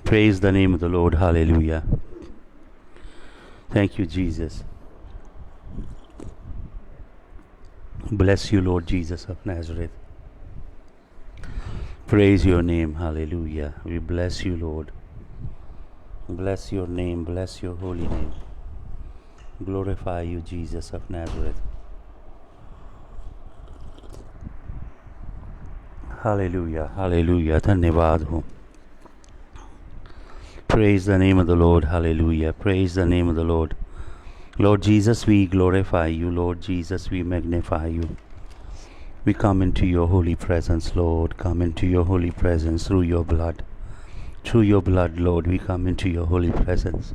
Praise the name of the Lord. Hallelujah. Thank you, Jesus. Bless you, Lord Jesus of Nazareth. Praise your name. Hallelujah. We bless you, Lord. Bless your name. Bless your holy name. Glorify you, Jesus of Nazareth. Hallelujah. Hallelujah. धन्यवाद हो. Praise the name of the Lord. Hallelujah. Praise the name of the Lord. Lord Jesus, we glorify you. Lord Jesus, we magnify you. We come into your holy presence, Lord. Come into your holy presence through your blood. Through your blood, Lord, we come into your holy presence.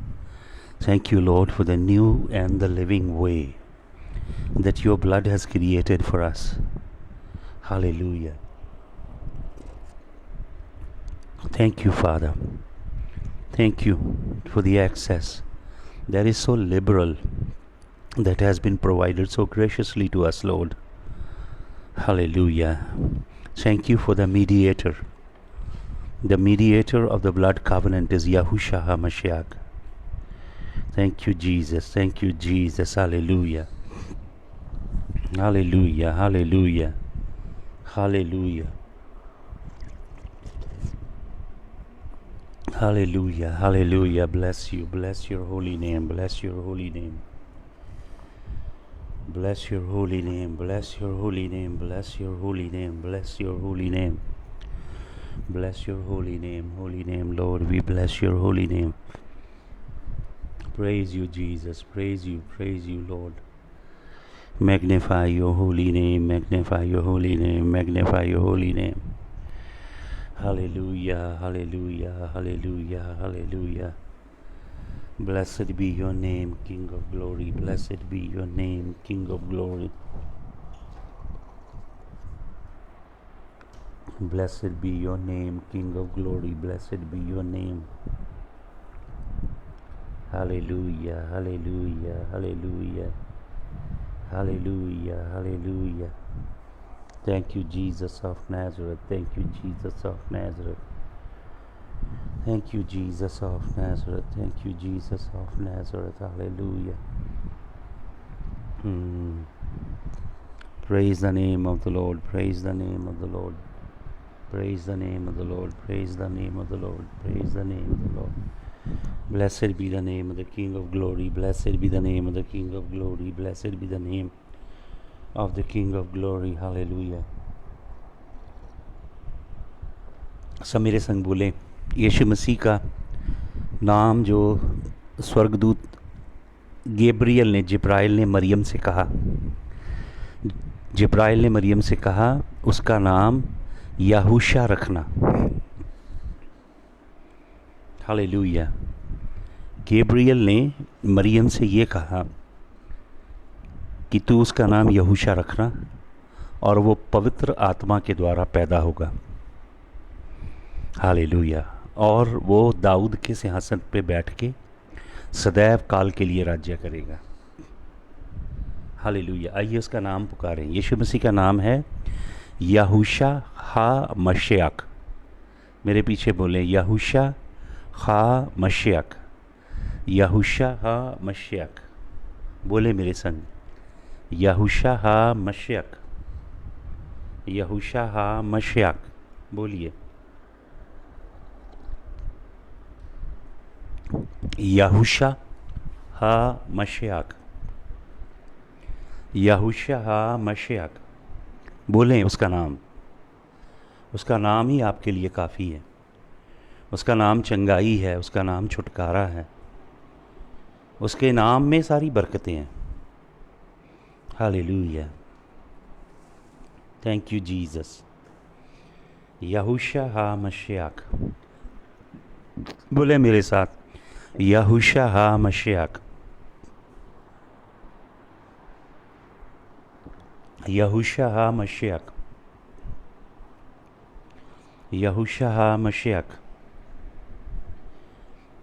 Thank you, Lord, for the new and the living way that your blood has created for us. Hallelujah. Thank you, Father. Thank you for the access that is so liberal, that has been provided so graciously to us, Lord. Hallelujah. Thank you for the mediator. The mediator of the blood covenant is Yahushua HaMashiach. Thank you, Jesus. Thank you, Jesus. Hallelujah. Hallelujah. Hallelujah. Hallelujah. Hallelujah. Hallelujah. Bless you. Bless your holy name. Bless your holy name. Bless your holy name. Bless your holy name. Bless your holy name. Bless your holy name. Bless your holy name. Holy name, Lord. We bless your holy name. Praise you, Jesus. Praise you, Lord. Magnify your holy name. Magnify your holy name. Magnify your holy name. Hallelujah. Hallelujah. Hallelujah. Hallelujah. Blessed be your name, King of glory. Blessed be your name, King of glory. Blessed be your name, King of glory. Blessed be your name. Hallelujah. Hallelujah. Hallelujah. Hallelujah. Hallelujah. Thank you, Jesus of Nazareth. Thank you, Jesus of Nazareth. Thank you, Jesus of Nazareth. Thank you, Jesus of Nazareth. Hallelujah. Praise the name of the Lord. Praise the name of the Lord. Praise the name of the Lord. Praise the name of the Lord. Praise the name of the Lord. Blessed be the name of the King of glory. Blessed be the name of the King of glory. Blessed be the name of the King of glory. Hallelujah. सब मेरे संग बोले, यीशु मसीह का नाम जो स्वर्गदूत Gabriel ने, जिब्राइल ने मरियम से कहा, जिब्राइल ने मरियम से कहा उसका नाम याहूशा रखना. हालेलुया. गैब्रियल ने मरियम से ये कहा कि तू उसका नाम यहूशा रखना और वो पवित्र आत्मा के द्वारा पैदा होगा. हालेलुया. और वो दाऊद के सिंहासन पे बैठ के सदैव काल के लिए राज्य करेगा. हालेलुया. आइए उसका नाम पुकारें. यीशु मसीह का नाम है याहूशा हा मशियाक. मेरे पीछे बोले, याहूशा हा मशियाक. याहूशा हा मशियाक. बोले मेरे संग, याहूशा हा मशियाक. याहूशा हा मशियाक. बोलिए, याहूशा हा मशियाक. याहूशा हा मशियाक. बोलें उसका नाम. उसका नाम ही आपके लिए काफ़ी है. उसका नाम चंगाई है. उसका नाम छुटकारा है. उसके नाम में सारी बरकतें हैं. हालेलुया. Thank you Jesus. याहूशा हा मशियाक. बोले मेरे साथ, याहूशा हा मशियाक. याहूशा हा मशियाक. याहूशा हा मशियाक.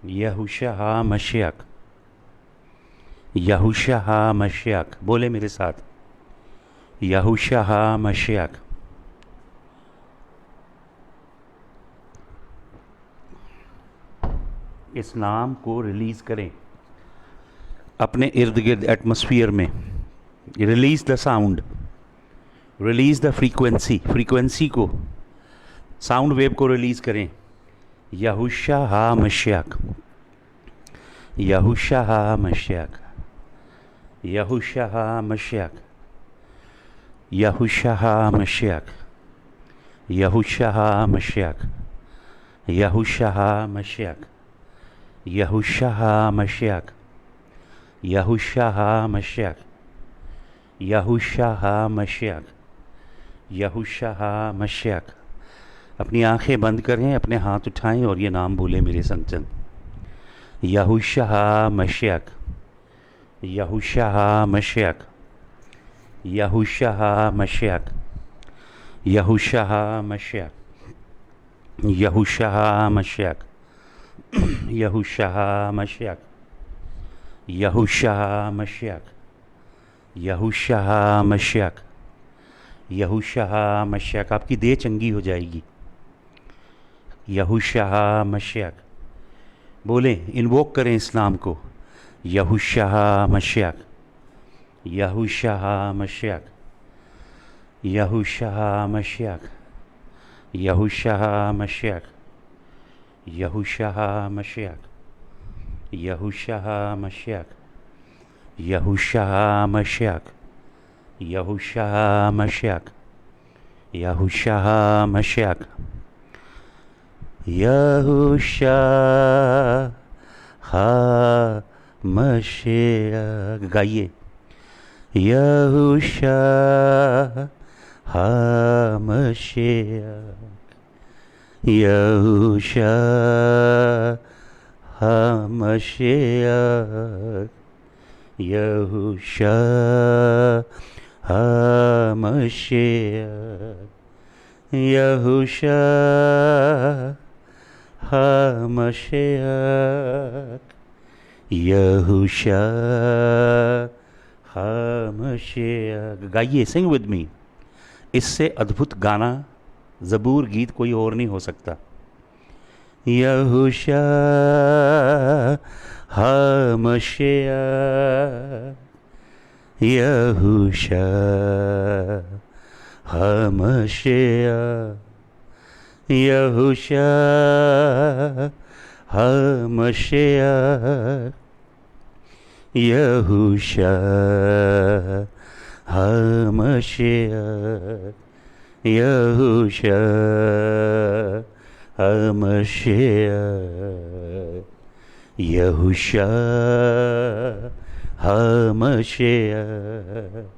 याहूशा हा मशियाक. याहूशा हा मशियाक. बोले मेरे साथ, याहूशा हा मशियाक. इस नाम को रिलीज़ करें अपने इर्द गिर्द एटमॉस्फेयर में। Release the sound, release the frequency को, साउंड वेव को रिलीज़ करें। यहोशा हा मशियाक, यहोशा हा मशियाक, यहोशा हा मशियाक, यहोशा हा मशियाक, यहोशा हा मशियाक, यहोशा हा मशियाक, यहोशा हा मशियाक, यहोशा हा मशियाक, यहोशा हा मशियाक, यहोशा हा मशियाक। अपनी आंखें बंद करें, अपने हाथ उठाएं और ये नाम बोलें मेरे संग चंद। यहोशा हा मशियाक, यहोशा हा मशियाक, यहोशा हा मशियाक, यहोशा हा मशियाक, यहोशा हा मशियाक, यहोशा हा मशियाक, यहोशा हा मशियाक, यहोशा हा मशियाक, यहोशा हा मशियाक। आपकी देह चंगी हो जाएगी। यहोशा हा मशियाक बोलें, इन्वोक करें इस नाम को। यहोशा हा मशियाक, यहोशा हा मशियाक, यहोशा हा मशियाक, यहोशा हा मशियाक, यहोशा हा मशियाक, यहोशा हा मशियाक, यहोशा हा मशियाक, यहोशा हा मशियाक, यहोशा हा मशियाक, यहोशा हा मशियाक। गाइए, यहोशा हा मशियाक, यहोशा हा मशियाक, यहोशा हा मशियाक, यहोशा हा मशियाक, यहोशा हा मशियाक। गाइए, सिंग विद मी। इससे अद्भुत गाना, ज़बूर, गीत कोई और नहीं हो सकता। यहोशा हा मशियाक, यहोशा हा मशियाक, यहोशा हा मशियाक, यहोशा हा मशियाक, यहोशा हा मशियाक, यहोशा हा मशियाक,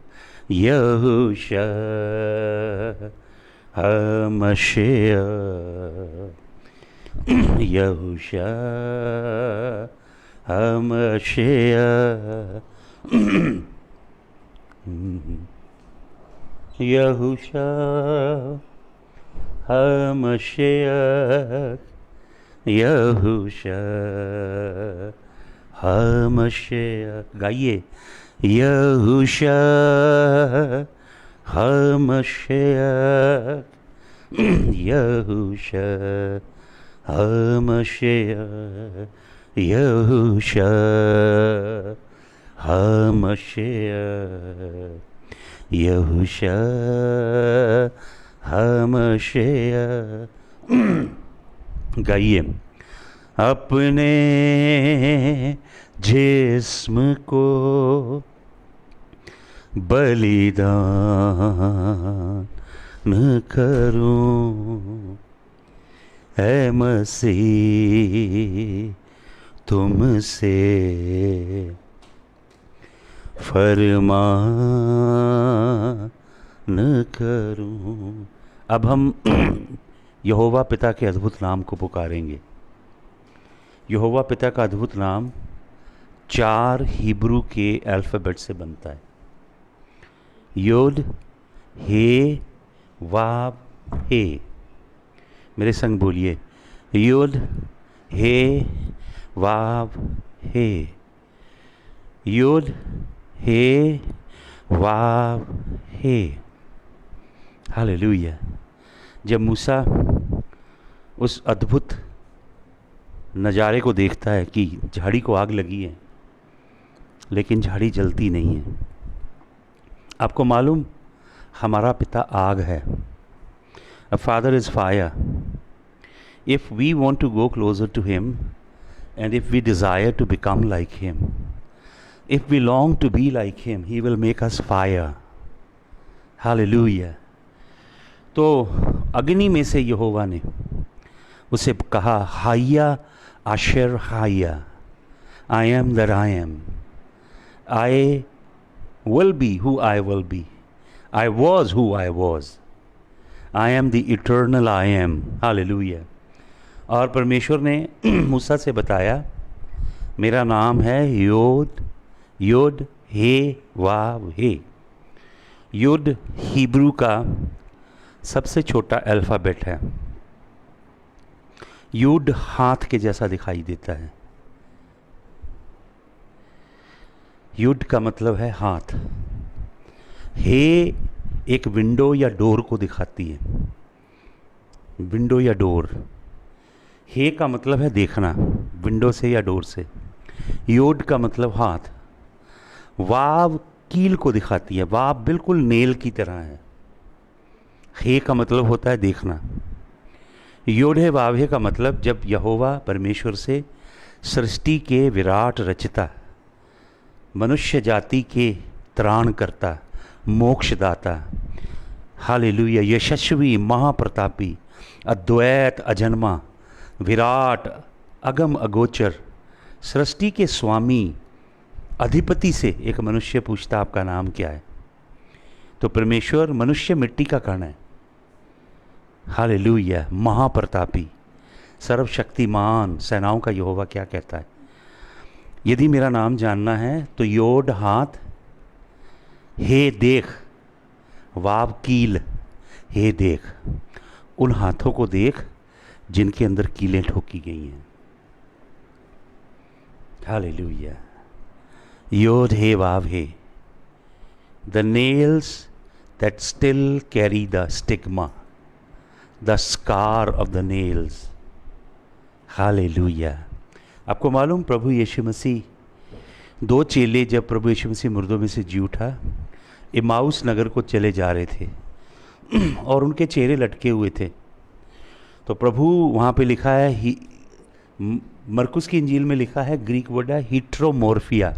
यहोशा हा मशियाक, यहोशा हा मशियाक, यहोशा हा मशियाक, यहोशा हा मशियाक। गाइए, यहोशा हा मशियाक, यहोशा हा मशियाक, यहोशा हा मशियाक, यहोशा हा मशियाक। गाइए, अपने जिस्म को बलिदान करूं, ऐ मसीह तुमसे फरमान करूं। अब हम यहोवा पिता के अद्भुत नाम को पुकारेंगे। यहोवा पिता का अद्भुत नाम 4 हिब्रू के अल्फ़ाबेट से बनता है। योद, हे, वाव, हे। मेरे संग बोलिए, योद, हे, वाव, हे। योद, हे, वाव, हे। हालेलुया। जब मूसा उस अद्भुत नज़ारे को देखता है कि झाड़ी को आग लगी है, लेकिन झाड़ी जलती नहीं है। आपको मालूम, हमारा पिता आग है। A father is fire. If we want to go closer to him and if we desire to become like him, if we long to be like him, he will make us fire. Hallelujah. तो अग्नि में से यहोवा ने उसे कहा, हाया आशर हाया, I am that I am, I will be who I will be, I was who I was, I am the eternal I am. Hallelujah. और परमेश्वर ने मूसा से बताया, मेरा नाम है योद हे वाव हे। योद हिब्रू का सबसे छोटा अल्फ़ाबेट है। योद हाथ के जैसा दिखाई देता है। योद का मतलब है हाथ। हे एक विंडो या डोर को दिखाती है, विंडो या डोर। हे का मतलब है देखना, विंडो से या डोर से। योड का मतलब हाथ। वाव कील को दिखाती है, वाव बिल्कुल नेल की तरह है। हे का मतलब होता है देखना। योडे वावे का मतलब जब यहोवा परमेश्वर से सृष्टि के विराट रचता, मनुष्य जाति के त्राण करता, मोक्षदाता, हालेलुया, यशस्वी, महाप्रतापी, अद्वैत, अजन्मा, विराट, अगम अगोचर, सृष्टि के स्वामी, अधिपति से एक मनुष्य पूछता आपका नाम क्या है, तो परमेश्वर मनुष्य मिट्टी का कण है। हालेलुया, महाप्रतापी, सर्वशक्तिमान, सेनाओं का यहोवा क्या कहता है। यदि मेरा नाम जानना है तो योड हाथ, हे देख, वाव कील, हे देख, उन हाथों को देख जिनके अंदर कीलें ठोकी गई हैं। हालेलुया। योद हे वाव हे, the nails that still carry the stigma, the scar of the nails. Hallelujah. आपको मालूम, प्रभु यीशु मसीह, दो चेले जब प्रभु यीशु मसीह मुर्दों में से जी उठा, इमाउस नगर को चले जा रहे थे और उनके चेहरे लटके हुए थे। तो प्रभु, वहाँ पे लिखा है, मरकुस की इंजील में लिखा है, ग्रीक वर्ड है हीट्रोमोर्फिया।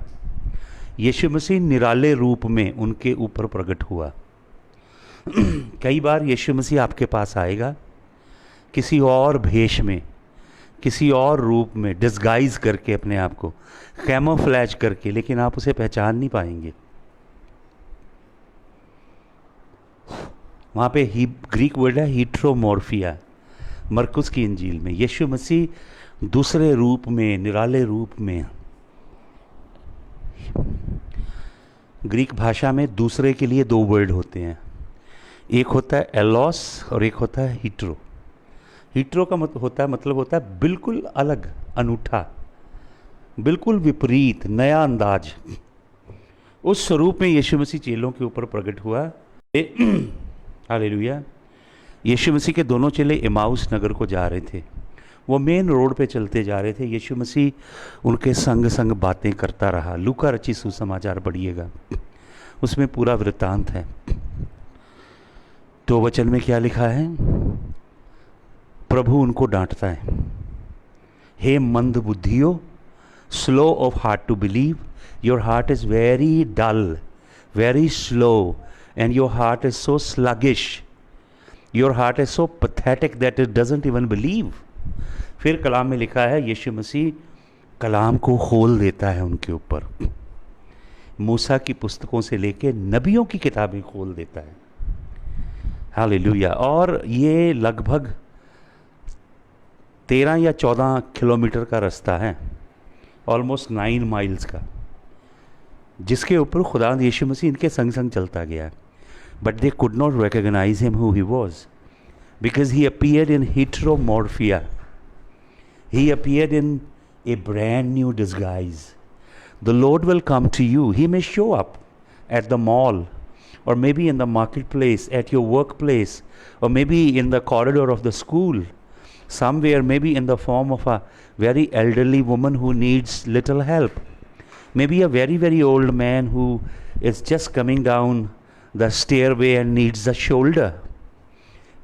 यीशु मसीह निराले रूप में उनके ऊपर प्रकट हुआ। कई बार यीशु मसीह आपके पास आएगा किसी और भेष में, किसी और रूप में, डिस्गाइज करके अपने आप को, कैमोफ्लैज करके, लेकिन आप उसे पहचान नहीं पाएंगे। वहाँ पे ग्रीक वर्ड है हीट्रोमोर्फिया। मरकुस की इंजील में यीशु मसीह दूसरे रूप में, निराले रूप में। ग्रीक भाषा में दूसरे के लिए दो वर्ड होते हैं, एक होता है एलोस और एक होता है हीट्रो। हीट्रो का मतलब होता है बिल्कुल अलग, अनूठा, बिल्कुल विपरीत, नया अंदाज। उस स्वरूप में यीशु मसीह चेलों के ऊपर प्रकट हुआ। हालेलुया। यीशु मसीह के दोनों चेले इमाउस नगर को जा रहे थे। वो मेन रोड पे चलते जा रहे थे। यीशु मसीह उनके संग संग बातें करता रहा। लूका रचित सुसमाचार पढ़िएगा, उसमें पूरा वृत्तांत है। तो वचन में क्या लिखा है? प्रभु उनको डांटता है, हे मंद बुद्धियो, slow of heart to believe, your heart is very dull, very slow, and your heart is so sluggish, your heart is so pathetic that it doesn't even believe. फिर कलाम में लिखा है, यीशु मसीह कलाम को खोल देता है उनके ऊपर। मूसा की पुस्तकों से लेके नबियों की किताबें खोल देता है। हालेलुया। और ये लगभग 13 या 14 किलोमीटर का रास्ता है, ऑलमोस्ट 9 माइल्स का, जिसके ऊपर खुदा यीशु मसीह इनके संग संग चलता गया। But they could not recognise him who he was, because he appeared in heteromorphia. He appeared in a brand new disguise. The Lord will come to you. He may show up at the mall, or maybe in the marketplace, at your workplace, or maybe in the corridor of the school. somewhere maybe in the form of a very elderly woman who needs little help, maybe a very, very old man who is just coming down the stairway and needs a shoulder,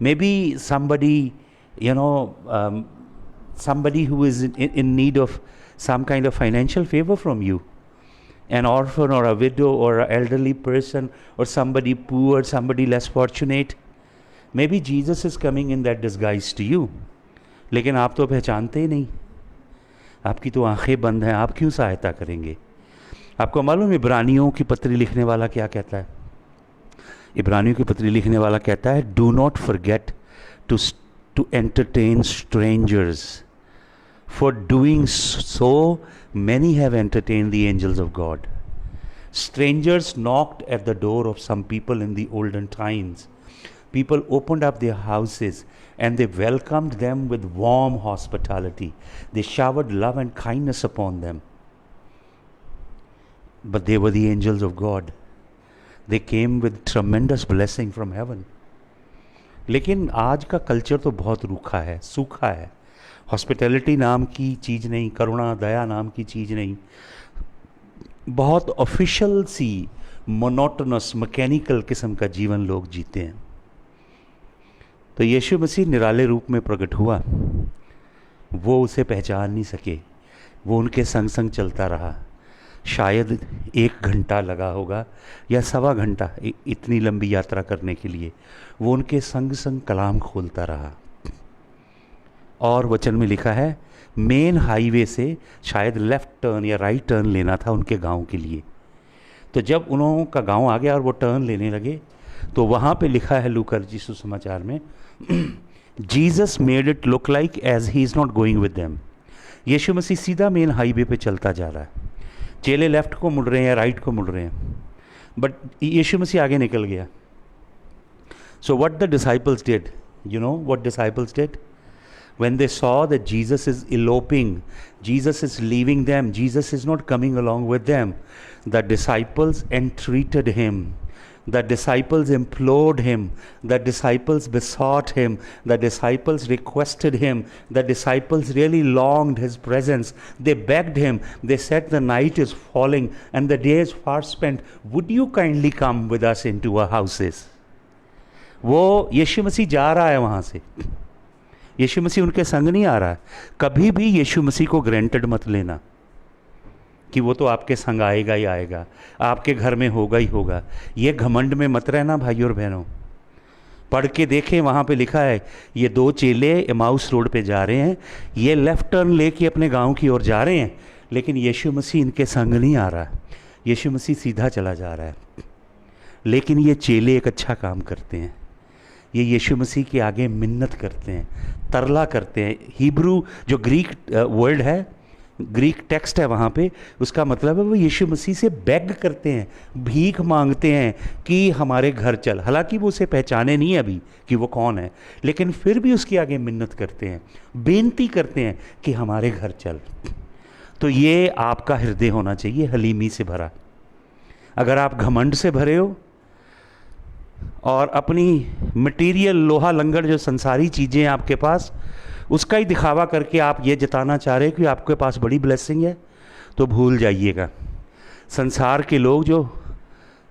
maybe somebody, somebody who is in need of some kind of financial favor from you, an orphan or a widow or an elderly person or somebody poor, somebody less fortunate. Maybe Jesus is coming in that disguise to you, लेकिन आप तो पहचानते ही नहीं, आपकी तो आंखें बंद हैं, आप क्यों सहायता करेंगे? आपको मालूम इब्रानियों की पत्री लिखने वाला क्या कहता है? इब्रानियों की पत्री लिखने वाला कहता है, do not forget to entertain strangers, for doing so many have entertained the angels of God. Strangers knocked at the door of some people in the olden times. People opened up their houses and they welcomed them with warm hospitality. They showered love and kindness upon them. But they were the angels of God. They came with tremendous blessing from heaven. लेकिन आज का culture तो बहुत रूखा है, सूखा है. Hospitality नाम की चीज़ नहीं, करुणा दया नाम की चीज़ नहीं, बहुत ऑफिशियल सी मोनोटोनस मैकेनिकल किस्म का जीवन लोग जीते हैं. तो यीशु मसीह निराले रूप में प्रकट हुआ, वो उसे पहचान नहीं सके, वो उनके संग संग चलता रहा. शायद 1 घंटा लगा होगा या 1.25 घंटा इतनी लंबी यात्रा करने के लिए. वो उनके संग संग कलाम खोलता रहा. और वचन में लिखा है, मेन हाईवे से शायद लेफ़्ट टर्न या राइट टर्न लेना था उनके गांव के लिए. तो जब उन्हों का गांव आ गया और वो टर्न लेने लगे, तो वहाँ पे लिखा है लूका जी सुसमाचार में, Jesus made it look like as he is not going with them. यीशु मसीह सीधा मेन हाईवे पे चलता जा रहा है. चेले लेफ़्ट को मुड़ रहे हैं या राइट को मुड़ रहे हैं, बट यीशु मसीह आगे निकल गया. So what the disciples did, you know what disciples did? When they saw that Jesus is eloping, Jesus is leaving them, Jesus is not coming along with them, the disciples entreated him, the disciples implored him, the disciples besought him, the disciples requested him, the disciples really longed his presence. They begged him, they said, the night is falling and the day is far spent, would you kindly come with us into our houses? वो यीशु मसीह जा रहा है वहाँ से, यीशु मसीह उनके संग नहीं आ रहा है. कभी भी यीशु मसीह को ग्रांटेड मत लेना कि वो तो आपके संग आएगा ही आएगा, आपके घर में होगा ही होगा. ये घमंड में मत रहना भाई और बहनों. पढ़ के देखें, वहाँ पे लिखा है, ये 2 चेले एमाउस रोड पे जा रहे हैं, ये लेफ़्ट टर्न लेके अपने गांव की ओर जा रहे हैं, लेकिन यीशु मसीह इनके संग नहीं आ रहा. यीशु मसीह सीधा चला जा रहा है. लेकिन ये चेले एक अच्छा काम करते हैं, ये यीशु मसीह के आगे मिन्नत करते हैं, तरला करते हैं. हिब्रू जो ग्रीक वर्ड है, ग्रीक टेक्स्ट है वहाँ पे, उसका मतलब है वो यीशु मसीह से बेग करते हैं, भीख मांगते हैं कि हमारे घर चल. हालांकि वो उसे पहचाने नहीं अभी कि वो कौन है, लेकिन फिर भी उसके आगे मिन्नत करते हैं, बेनती करते हैं कि हमारे घर चल. तो ये आपका हृदय होना चाहिए हलीमी से भरा. अगर आप घमंड से भरे हो और अपनी मटेरियल लोहा लंगड़ जो संसारी चीज़ें हैं आपके पास, उसका ही दिखावा करके आप ये जताना चाह रहे हैं कि आपके पास बड़ी ब्लेसिंग है, तो भूल जाइएगा. संसार के लोग जो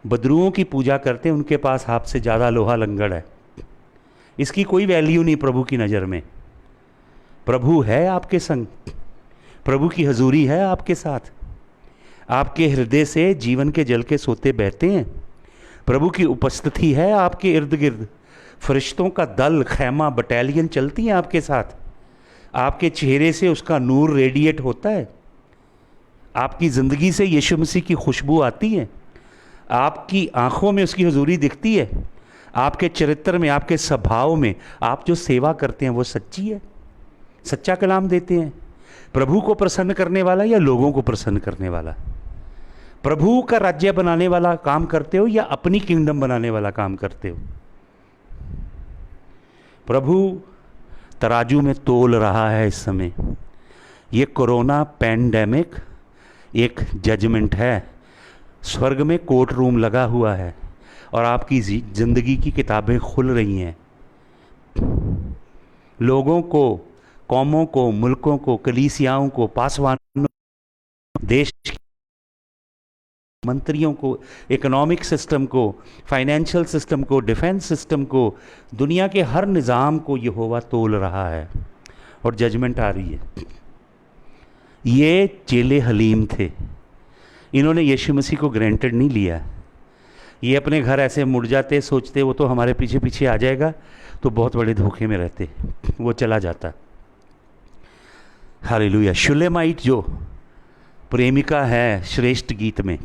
बदरुओं की पूजा करते हैं, उनके पास आपसे ज़्यादा लोहा लंगड़ है. इसकी कोई वैल्यू नहीं प्रभु की नज़र में. प्रभु है आपके संग, प्रभु की हजूरी है आपके साथ, आपके हृदय से जीवन के जल के सोते बहते हैं. प्रभु की उपस्थिति है आपके इर्द गिर्द, फरिश्तों का दल, खैमा, बटालियन चलती हैं आपके साथ. आपके चेहरे से उसका नूर रेडिएट होता है, आपकी ज़िंदगी से यीशु मसीह की खुशबू आती है, आपकी आँखों में उसकी हुजूरी दिखती है, आपके चरित्र में, आपके स्वभाव में आप जो सेवा करते हैं वो सच्ची है, सच्चा कलाम देते हैं. प्रभु को प्रसन्न करने वाला या लोगों को प्रसन्न करने वाला? प्रभु का राज्य बनाने वाला काम करते हो या अपनी किंगडम बनाने वाला काम करते हो? प्रभु तराजू में तोल रहा है इस समय. ये कोरोना पैंडेमिक एक जजमेंट है. स्वर्ग में कोर्ट रूम लगा हुआ है और आपकी ज़िंदगी की किताबें खुल रही हैं. लोगों को कौमों को, मुल्कों को, कलीसियाओं को, पासवानों, देश के मंत्रियों को, इकोनॉमिक सिस्टम को, फाइनेंशियल सिस्टम को, डिफेंस सिस्टम को, दुनिया के हर निज़ाम को यहोवा तोल रहा है और जजमेंट आ रही है। ये चेले हलीम थे, इन्होंने यीशु मसीह को ग्रांटेड नहीं लिया। ये अपने घर ऐसे मुड़ जाते, सोचते वो तो हमारे पीछे पीछे आ जाएगा, तो बहुत बड़े धोखे में रहते, वो चला जाता। हालेलुया। शुलेमाइट जो प्रेमिका है श्रेष्ठ गीत में,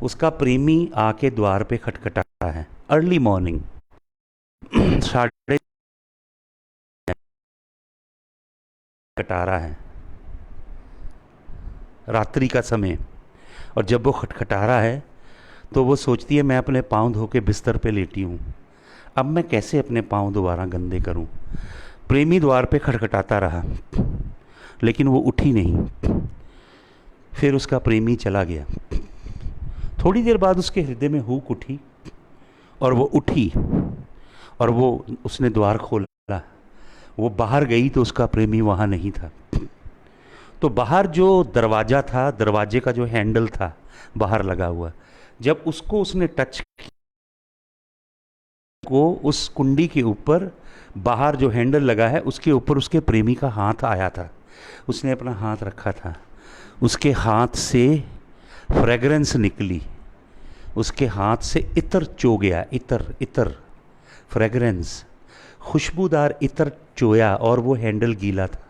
उसका प्रेमी आके द्वार पे खटखटाता है अर्ली मॉर्निंग, 6:30 खटखटा है, रात्रि का समय। और जब वो खटखटा रहा है तो वो सोचती है मैं अपने पाँव धो के बिस्तर पे लेटी हूँ, अब मैं कैसे अपने पाँव दोबारा गंदे करूँ। प्रेमी द्वार पे खटखटाता रहा लेकिन वो उठी नहीं। फिर उसका प्रेमी चला गया। थोड़ी देर बाद उसके हृदय में हुक उठी और वो उठी और उसने द्वार खोला। वो बाहर गई तो उसका प्रेमी वहाँ नहीं था। तो बाहर जो दरवाज़ा था, दरवाजे का जो हैंडल था बाहर लगा हुआ, जब उसको उसने टच को, उस कुंडी के ऊपर बाहर जो हैंडल लगा है उसके ऊपर उसके प्रेमी का हाथ आया था। उसने अपना हाथ रखा था, उसके हाथ से फ्रेगरेंस निकली, उसके हाथ से इत्र चो गया। इत्र फ्रेगरेंस, खुशबूदार इत्र चोया और वो हैंडल गीला था।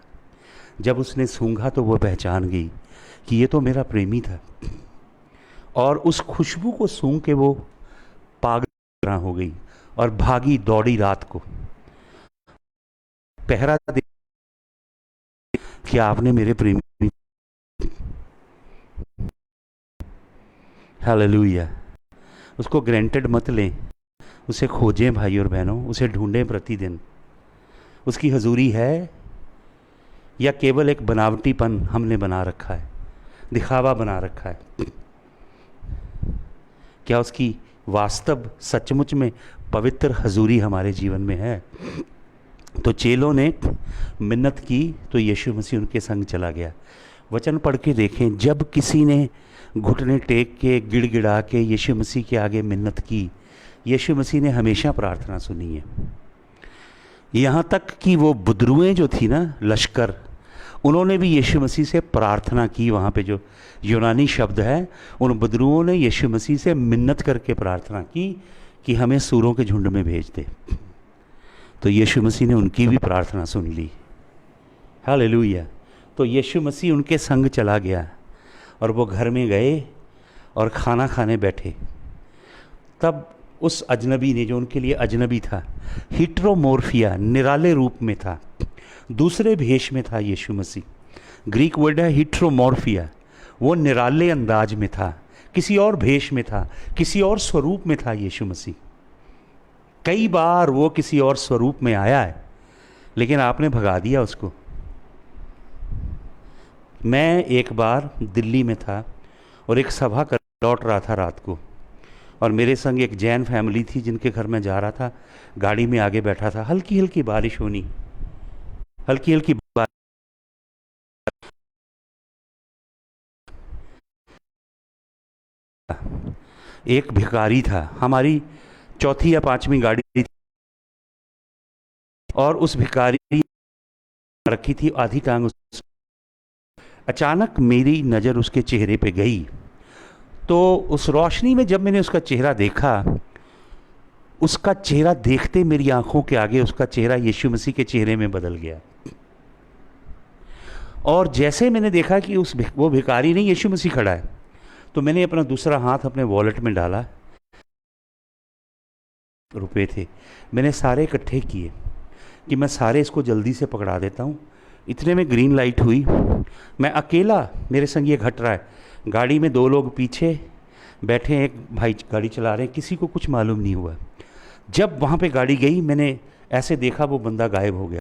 जब उसने सूंघा तो वो पहचान गई कि ये तो मेरा प्रेमी था, और उस खुशबू को सूंघ के वो पागल हो गई और भागी दौड़ी रात को पहरा दे कि आपने मेरे प्रेमी। हालेलुया। उसको ग्रांटेड मत लें, उसे खोजें भाई और बहनों, उसे ढूंढें प्रतिदिन। उसकी हजूरी है या केवल एक बनावटीपन हमने बना रखा है, दिखावा बना रखा है। क्या उसकी वास्तव सचमुच में पवित्र हजूरी हमारे जीवन में है? तो चेलों ने मिन्नत की तो यीशु मसीह उनके संग चला गया। वचन पढ़ के देखें, जब किसी ने घुटने टेक के गिड़गिड़ा के यीशु मसीह के आगे मिन्नत की, यीशु मसीह ने हमेशा प्रार्थना सुनी है। यहाँ तक कि वो बुदरुएं जो थी ना, लश्कर, उन्होंने भी यीशु मसीह से प्रार्थना की। वहाँ पे जो यूनानी शब्द है, उन बुदरुओं ने यीशु मसीह से मिन्नत करके प्रार्थना की कि हमें सूरों के झुंड में भेज दे। तो यीशु मसीह ने उनकी भी प्रार्थना सुन ली। हालेलुया। तो यीशु मसीह उनके संग चला गया और वो घर में गए और खाना खाने बैठे। तब उस अजनबी ने, जो उनके लिए अजनबी था, हिट्रोमोर्फिया, निराले रूप में था, दूसरे भेष में था यीशु मसीह। ग्रीक वर्ड है हिट्रोमोर्फिया। वो निराले अंदाज में था, किसी और भेष में था, किसी और स्वरूप में था यीशु मसीह। कई बार वो किसी और स्वरूप में आया है, लेकिन आपने भगा दिया उसको। मैं एक बार दिल्ली में था और एक सभा कर लौट रहा था रात को, और मेरे संग एक जैन फैमिली थी जिनके घर में जा रहा था। गाड़ी में आगे बैठा था, हल्की हल्की बारिश होनी, हल्की हल्की बारिश। एक भिखारी था, हमारी चौथी या पांचवी गाड़ी थी, और उस भिखारी रखी थी आधी टांग। अचानक मेरी नज़र उसके चेहरे पे गई, तो उस रोशनी में जब मैंने उसका चेहरा देखा, उसका चेहरा देखते मेरी आंखों के आगे उसका चेहरा यीशु मसीह के चेहरे में बदल गया। और जैसे मैंने देखा कि वो भिखारी नहीं, यीशु मसीह खड़ा है, तो मैंने अपना दूसरा हाथ अपने वॉलेट में डाला। रुपए थे, मैंने सारे इकट्ठे किए कि मैं सारे इसको जल्दी से पकड़ा देता हूँ। इतने में ग्रीन लाइट हुई, मैं अकेला, मेरे संग ये घट रहा है। गाड़ी में 2 लोग पीछे बैठे हैं, एक भाई गाड़ी चला रहे हैं, किसी को कुछ मालूम नहीं हुआ। जब वहाँ पे गाड़ी गई, मैंने ऐसे देखा वो बंदा गायब हो गया।